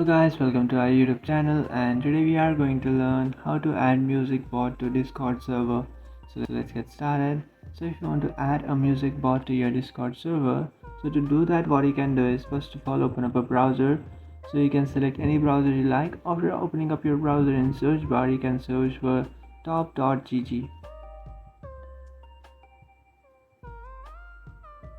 Hello guys, welcome to our YouTube channel, and today we are going to learn how to add music bot to Discord server. So let's get started. So if you want to add a music bot to your Discord server, so to do that what you can do is first of all open up a browser. So you can select any browser you like. After opening up your browser in search bar, you can search for top.gg.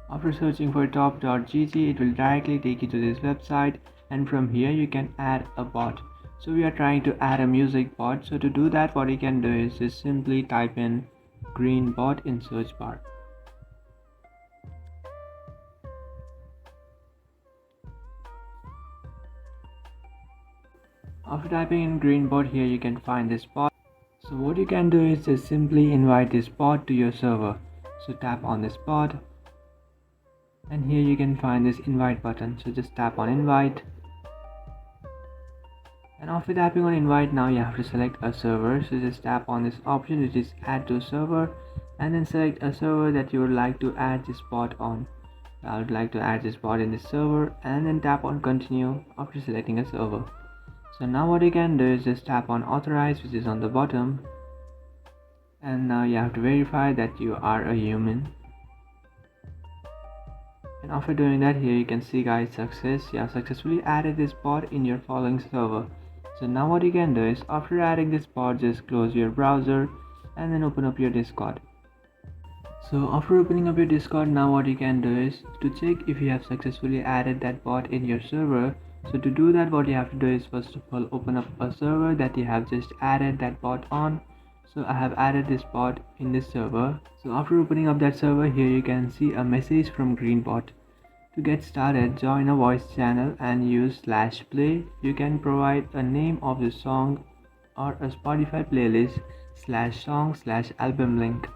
After searching for top.gg, it will directly take you to this website, and from here you can add a bot. So we are trying to add a music bot. So to do that what you can do is just simply type in green bot in search bar. After typing in green bot, here you can find this bot. So what you can do is just simply invite this bot to your server. So tap on this bot, and here you can find this invite button. So just tap on invite. And after tapping on invite, now you have to select a server. So just tap on this option which is add to server, and then select a server that you would like to add this bot on. I would like to add this bot in this server, and then tap on continue after selecting a server. So now what you can do is just tap on authorize, which is on the bottom, and now you have to verify that you are a human. And after doing that, here you can see guys, success. You have successfully added this bot in your following server. So now what you can do is after adding this bot, just close your browser and then open up your Discord. So after opening up your Discord, now what you can do is to check if you have successfully added that bot in your server. So to do that what you have to do is first of all open up a server that you have just added that bot on. So I have added this bot in this server. So after opening up that server, here you can see a message from Greenbot. To get started, join a voice channel and use /play. You can provide a name of the song or a Spotify playlist /song/album link.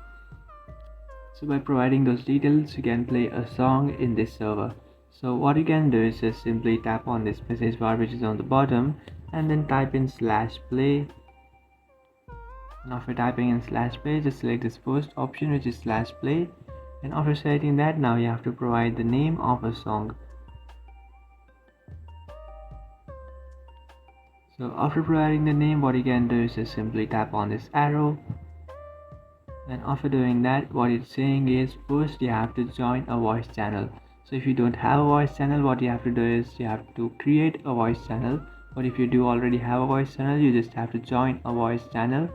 So by providing those details, you can play a song in this server. So what you can do is just simply tap on this message bar which is on the bottom, and then type in /play. And after typing in /play, just select this first option which is /play. And after selecting that, now you have to provide the name of a song. So after providing the name, what you can do is just simply tap on this arrow. And after doing that, what it's saying is first you have to join a voice channel. So if you don't have a voice channel, what you have to do is you have to create a voice channel. But if you do already have a voice channel, you just have to join a voice channel.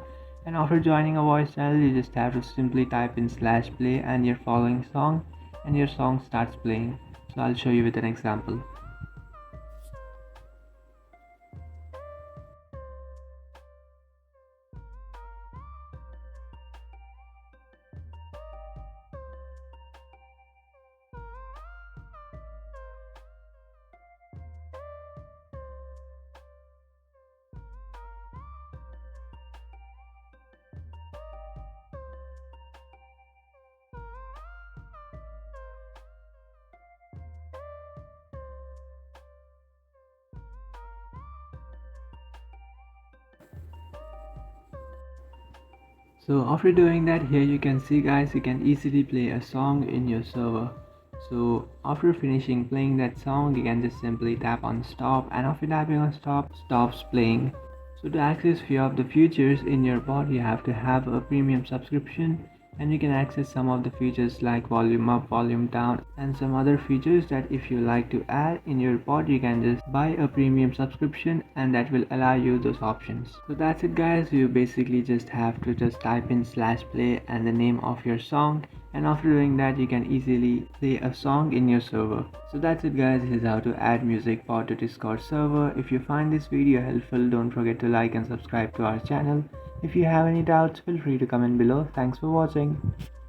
And after joining a voice channel, you just have to simply type in /play and your following song, and your song starts playing. So I'll show you with an example. So after doing that, here you can see guys, you can easily play a song in your server. So after finishing playing that song, you can just simply tap on stop, and after tapping on stop, stops playing. So to access few of the features in your bot, you have to have a premium subscription, and you can access some of the features like volume up, volume down, and some other features that if you like to add in your bot, you can just buy a premium subscription, and that will allow you those options. So that's it guys, you basically just have to just type in /play and the name of your song, and after doing that you can easily play a song in your server. So that's it guys, this is how to add music bot to Discord server. If you find this video helpful, don't forget to like and subscribe to our channel. If you have any doubts, feel free to comment below. Thanks for watching.